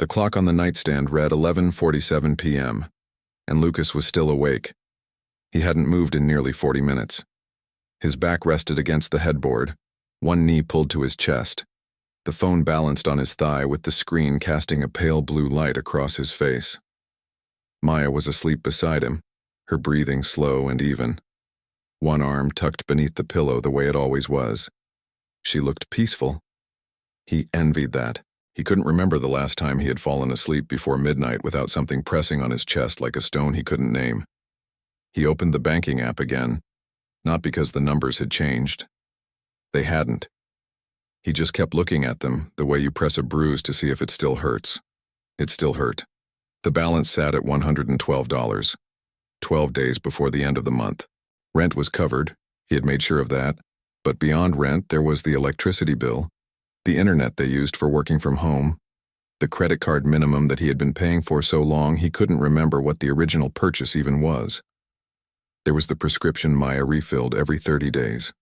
The clock on the nightstand read 11:47 p.m., and Lucas was still awake. He hadn't moved in nearly 40 minutes. His back rested against the headboard, one knee pulled to his chest. The phone balanced on his thigh with the screen casting a pale blue light across his face. Maya was asleep beside him, her breathing slow and even. One arm tucked beneath the pillow the way it always was. She looked peaceful. He envied that. He couldn't remember the last time he had fallen asleep before midnight without something pressing on his chest like a stone he couldn't name. He opened the banking app again, not because the numbers had changed. They hadn't. He just kept looking at them, the way you press a bruise to see if it still hurts. It still hurt. The balance sat at $112, 12 days before the end of the month. Rent was covered, he had made sure of that, but beyond rent there was the electricity bill, the internet they used for working from home, the credit card minimum that he had been paying for so long he couldn't remember what the original purchase even was. There was the prescription Maya refilled every 30 days.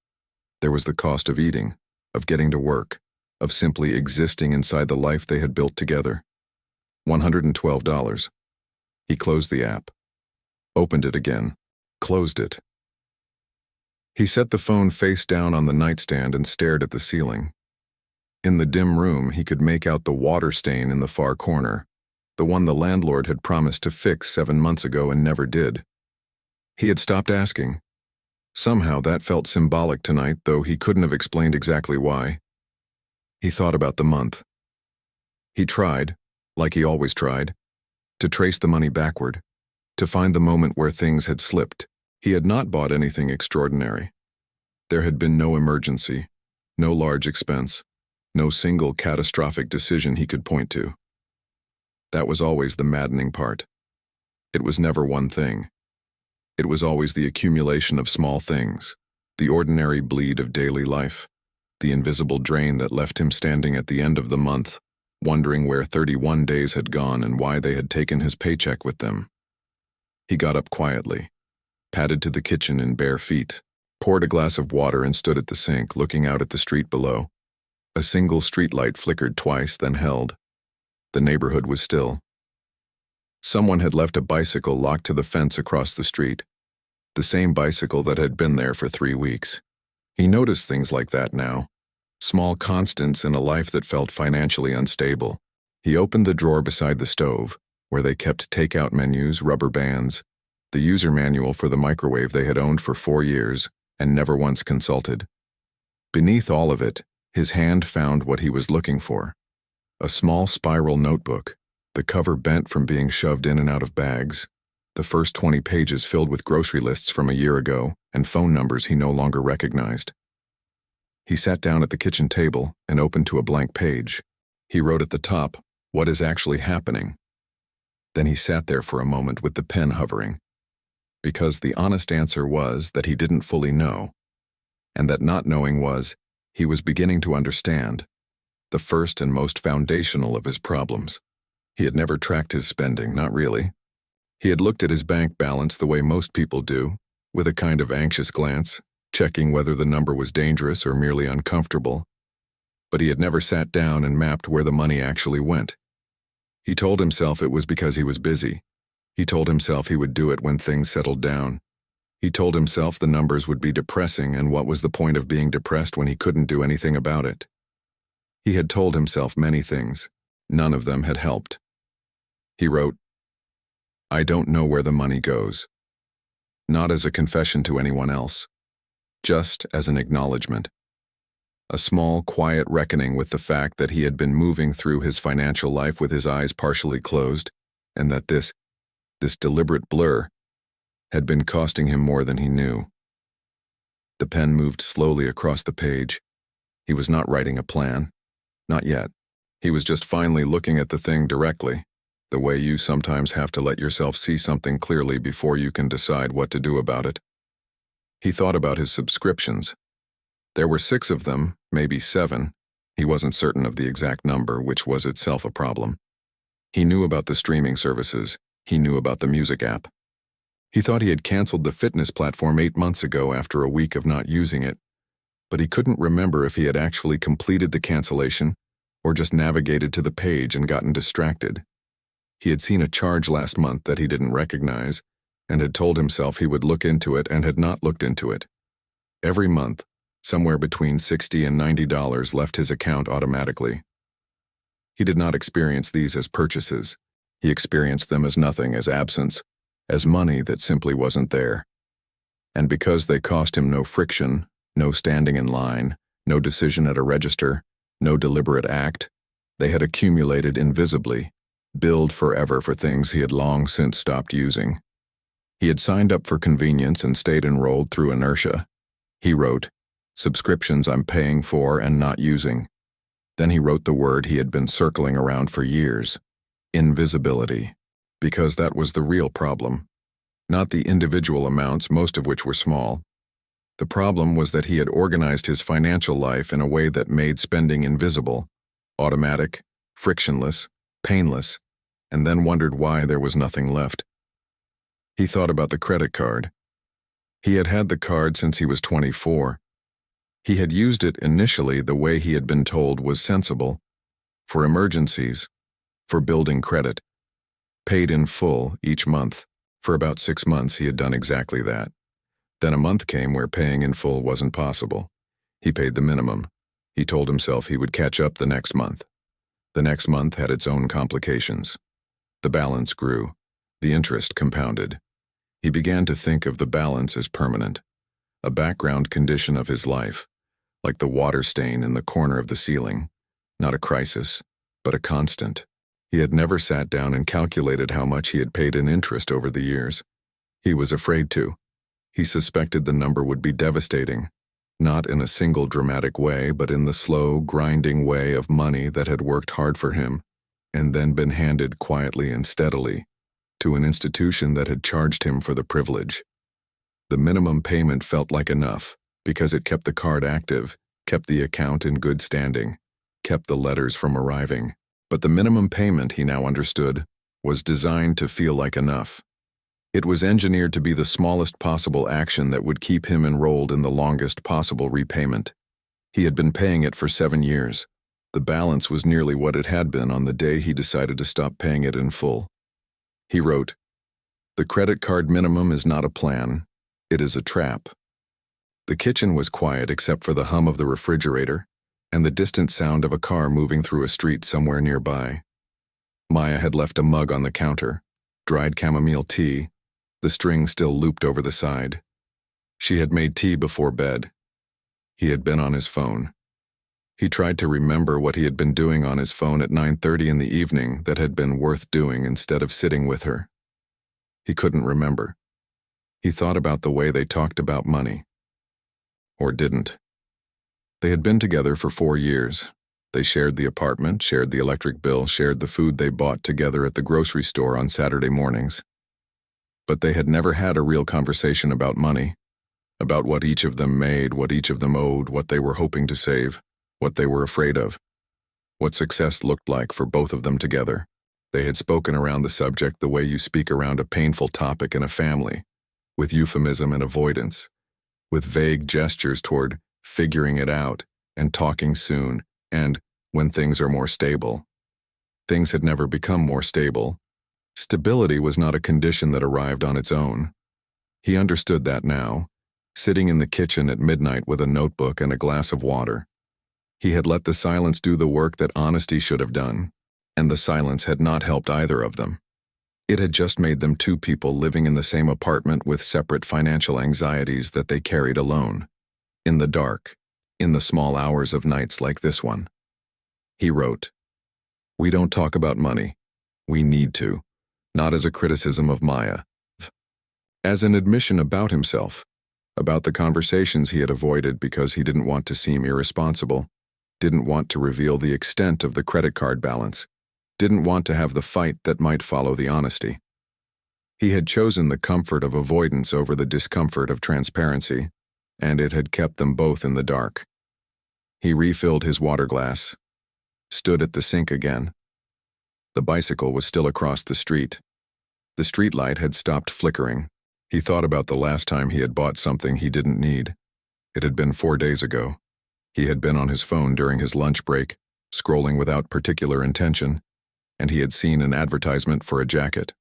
There was the cost of eating, of getting to work, of simply existing inside the life they had built together. $112. He closed the app, opened it again, closed it. He set the phone face down on the nightstand and stared at the ceiling. In the dim room, he could make out the water stain in the far corner, the one the landlord had promised to fix 7 months ago and never did. He had stopped asking. Somehow that felt symbolic tonight, though he couldn't have explained exactly why. He thought about the month. He tried, like he always tried, to trace the money backward, to find the moment where things had slipped. He had not bought anything extraordinary. There had been no emergency, no large expense, no single catastrophic decision he could point to. That was always the maddening part. It was never one thing. It was always the accumulation of small things, the ordinary bleed of daily life, the invisible drain that left him standing at the end of the month, wondering where 31 days had gone and why they had taken his paycheck with them. He got up quietly, padded to the kitchen in bare feet, poured a glass of water and stood at the sink, looking out at the street below. A single streetlight flickered twice, then held. The neighborhood was still. Someone had left a bicycle locked to the fence across the street, the same bicycle that had been there for 3 weeks. He noticed things like that now, small constants in a life that felt financially unstable. He opened the drawer beside the stove, where they kept takeout menus, rubber bands, the user manual for the microwave they had owned for 4 years and never once consulted. Beneath all of it, his hand found what he was looking for, a small spiral notebook, the cover bent from being shoved in and out of bags, the first 20 pages filled with grocery lists from a year ago and phone numbers he no longer recognized. He sat down at the kitchen table and opened to a blank page. He wrote at the top, "What is actually happening?" Then he sat there for a moment with the pen hovering, because the honest answer was that he didn't fully know, and that not knowing was, he was beginning to understand, the first and most foundational of his problems. He had never tracked his spending, not really. He had looked at his bank balance the way most people do, with a kind of anxious glance, checking whether the number was dangerous or merely uncomfortable. But he had never sat down and mapped where the money actually went. He told himself it was because he was busy. He told himself he would do it when things settled down. He told himself the numbers would be depressing, and what was the point of being depressed when he couldn't do anything about it? He had told himself many things. None of them had helped. He wrote, "I don't know where the money goes." Not as a confession to anyone else, just as an acknowledgement. A small, quiet reckoning with the fact that he had been moving through his financial life with his eyes partially closed, and that this deliberate blur had been costing him more than he knew. The pen moved slowly across the page. He was not writing a plan. Not yet. He was just finally looking at the thing directly, the way you sometimes have to let yourself see something clearly before you can decide what to do about it. He thought about his subscriptions. There were 6 of them, maybe 7. He wasn't certain of the exact number, which was itself a problem. He knew about the streaming services. He knew about the music app. He thought he had canceled the fitness platform 8 months ago after a week of not using it, but he couldn't remember if he had actually completed the cancellation or just navigated to the page and gotten distracted. He had seen a charge last month that he didn't recognize and had told himself he would look into it and had not looked into it. Every month, somewhere between $60 and $90 left his account automatically. He did not experience these as purchases. He experienced them as nothing, as absence, as money that simply wasn't there. And because they cost him no friction, no standing in line, no decision at a register, no deliberate act, they had accumulated invisibly, billed forever for things he had long since stopped using. He had signed up for convenience and stayed enrolled through inertia. He wrote, "Subscriptions I'm paying for and not using." Then he wrote the word he had been circling around for years, invisibility, because that was the real problem. Not the individual amounts, most of which were small. The problem was that he had organized his financial life in a way that made spending invisible, automatic, frictionless, painless, and then wondered why there was nothing left. He thought about the credit card. He had had the card since he was 24. He had used it initially the way he had been told was sensible, for emergencies, for building credit, paid in full each month. For about 6 months he had done exactly that. Then a month came where paying in full wasn't possible. He paid the minimum. He told himself he would catch up the next month. The next month had its own complications. The balance grew. The interest compounded. He began to think of the balance as permanent, a background condition of his life, like the water stain in the corner of the ceiling, not a crisis, but a constant. He had never sat down and calculated how much he had paid in interest over the years. He was afraid to. He suspected the number would be devastating, not in a single dramatic way, but in the slow, grinding way of money that had worked hard for him, and then been handed quietly and steadily to an institution that had charged him for the privilege. The minimum payment felt like enough, because it kept the card active, kept the account in good standing, kept the letters from arriving. But the minimum payment, he now understood, was designed to feel like enough. It was engineered to be the smallest possible action that would keep him enrolled in the longest possible repayment. He had been paying it for 7 years. The balance was nearly what it had been on the day he decided to stop paying it in full. He wrote, "The credit card minimum is not a plan. It is a trap." The kitchen was quiet except for the hum of the refrigerator and the distant sound of a car moving through a street somewhere nearby. Maya had left a mug on the counter, dried chamomile tea, the string still looped over the side. She had made tea before bed. He had been on his phone. He tried to remember what he had been doing on his phone at 9:30 in the evening that had been worth doing instead of sitting with her. He couldn't remember. He thought about the way they talked about money. Or didn't. They had been together for 4 years. They shared the apartment, shared the electric bill, shared the food they bought together at the grocery store on Saturday mornings. But they had never had a real conversation about money, about what each of them made, what each of them owed, what they were hoping to save, what they were afraid of, what success looked like for both of them together. They had spoken around the subject the way you speak around a painful topic in a family, with euphemism and avoidance, with vague gestures toward figuring it out and talking soon, and when things are more stable. Things had never become more stable. Stability was not a condition that arrived on its own. He understood that now, sitting in the kitchen at midnight with a notebook and a glass of water. He had let the silence do the work that honesty should have done, and the silence had not helped either of them. It had just made them two people living in the same apartment with separate financial anxieties that they carried alone, in the dark, in the small hours of nights like this one. He wrote, "We don't talk about money. We need to, not as a criticism of Maya, as an admission about himself, about the conversations he had avoided because he didn't want to seem irresponsible, didn't want to reveal the extent of the credit card balance, didn't want to have the fight that might follow the honesty. He had chosen the comfort of avoidance over the discomfort of transparency, and it had kept them both in the dark. He refilled his water glass, stood at the sink again. The bicycle was still across the street. The streetlight had stopped flickering. He thought about the last time he had bought something he didn't need. It had been 4 days ago. He had been on his phone during his lunch break, scrolling without particular intention, and he had seen an advertisement for a jacket.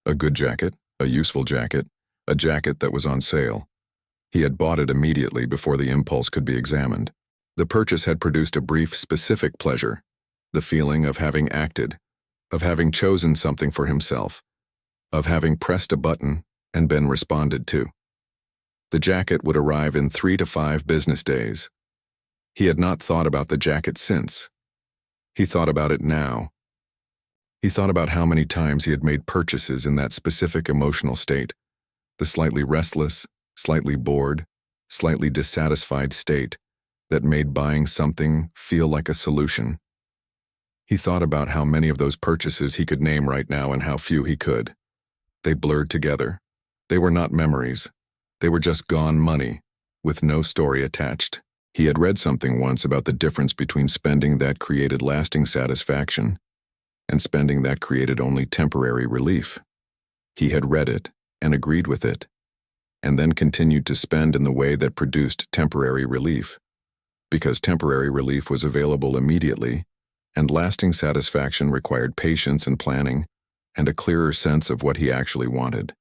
A good jacket, a useful jacket, a jacket that was on sale. He had bought it immediately before the impulse could be examined. The purchase had produced a brief, specific pleasure, the feeling of having acted, of having chosen something for himself, of having pressed a button and been responded to. The jacket would arrive in 3 to 5 business days. He had not thought about the jacket since. He thought about it now. He thought about how many times he had made purchases in that specific emotional state, the slightly restless, slightly bored, slightly dissatisfied state that made buying something feel like a solution. He thought about how many of those purchases he could name right now and how few he could. They blurred together. They were not memories. They were just gone money, with no story attached. He had read something once about the difference between spending that created lasting satisfaction and spending that created only temporary relief. He had read it and agreed with it, and then continued to spend in the way that produced temporary relief, because temporary relief was available immediately, and lasting satisfaction required patience and planning and a clearer sense of what he actually wanted.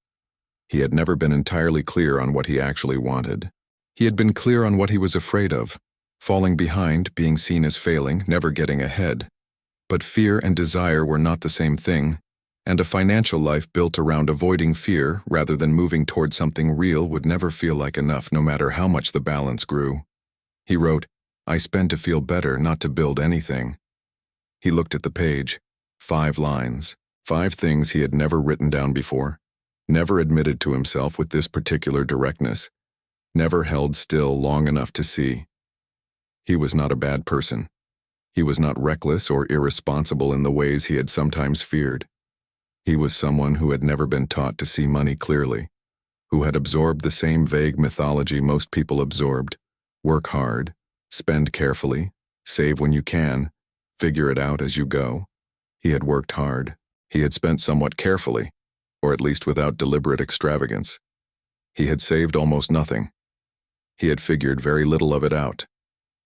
He had never been entirely clear on what he actually wanted. He had been clear on what he was afraid of, falling behind, being seen as failing, never getting ahead. But fear and desire were not the same thing, and a financial life built around avoiding fear rather than moving toward something real would never feel like enough no matter how much the balance grew. He wrote, "I spend to feel better, not to build anything." He looked at the page. 5 lines. 5 things he had never written down before, never admitted to himself with this particular directness, never held still long enough to see. He was not a bad person. He was not reckless or irresponsible in the ways he had sometimes feared. He was someone who had never been taught to see money clearly, who had absorbed the same vague mythology most people absorbed: work hard, spend carefully, save when you can, figure it out as you go. He had worked hard. He had spent somewhat carefully, or at least without deliberate extravagance. He had saved almost nothing. He had figured very little of it out.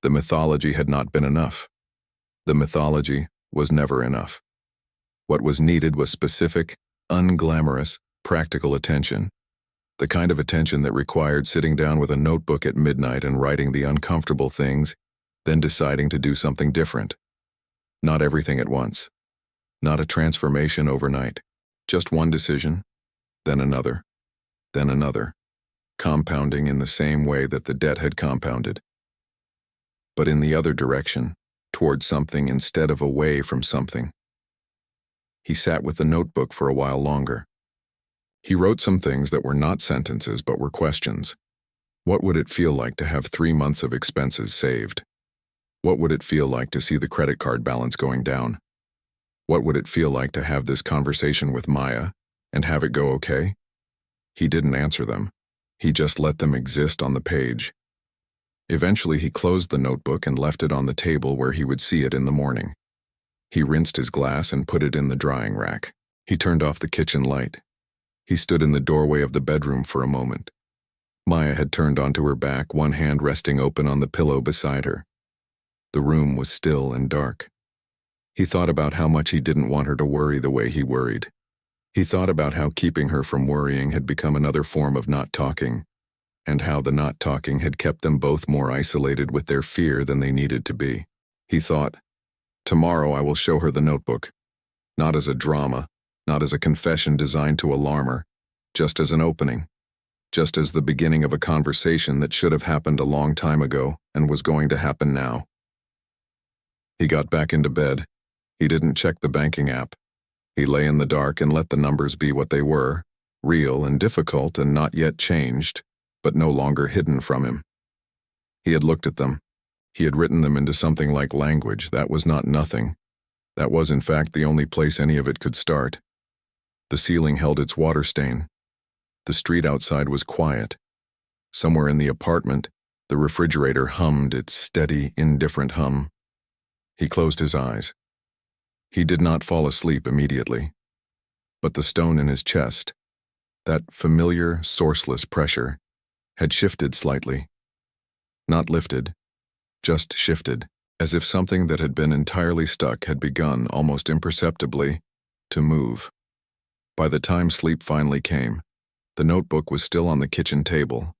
The mythology had not been enough. The mythology was never enough. What was needed was specific, unglamorous, practical attention, the kind of attention that required sitting down with a notebook at midnight and writing the uncomfortable things, then deciding to do something different. Not everything at once. Not a transformation overnight. Just one decision, then another, compounding in the same way that the debt had compounded. But in the other direction, towards something instead of away from something. He sat with the notebook for a while longer. He wrote some things that were not sentences but were questions. What would it feel like to have 3 months of expenses saved? What would it feel like to see the credit card balance going down? What would it feel like to have this conversation with Maya and have it go okay? He didn't answer them. He just let them exist on the page. Eventually he closed the notebook and left it on the table where he would see it in the morning. He rinsed his glass and put it in the drying rack. He turned off the kitchen light. He stood in the doorway of the bedroom for a moment. Maya had turned onto her back, one hand resting open on the pillow beside her. The room was still and dark. He thought about how much he didn't want her to worry the way he worried. He thought about how keeping her from worrying had become another form of not talking, and how the not talking had kept them both more isolated with their fear than they needed to be. He thought, tomorrow I will show her the notebook, not as a drama, not as a confession designed to alarm her, just as an opening, just as the beginning of a conversation that should have happened a long time ago and was going to happen now. He got back into bed. He didn't check the banking app. He lay in the dark and let the numbers be what they were, real and difficult and not yet changed, but no longer hidden from him. He had looked at them. He had written them into something like language. That was not nothing. That was, in fact, the only place any of it could start. The ceiling held its water stain. The street outside was quiet. Somewhere in the apartment, the refrigerator hummed its steady, indifferent hum. He closed his eyes. He did not fall asleep immediately. But the stone in his chest, that familiar, sourceless pressure, had shifted slightly. Not lifted, just shifted. as if something that had been entirely stuck had begun, almost imperceptibly, to move. By the time sleep finally came, the notebook was still on the kitchen table,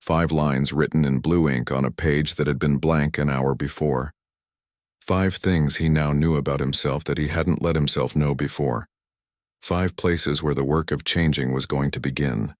5 lines written in blue ink on a page that had been blank an hour before. 5 things he now knew about himself that he hadn't let himself know before. 5 places where the work of changing was going to begin.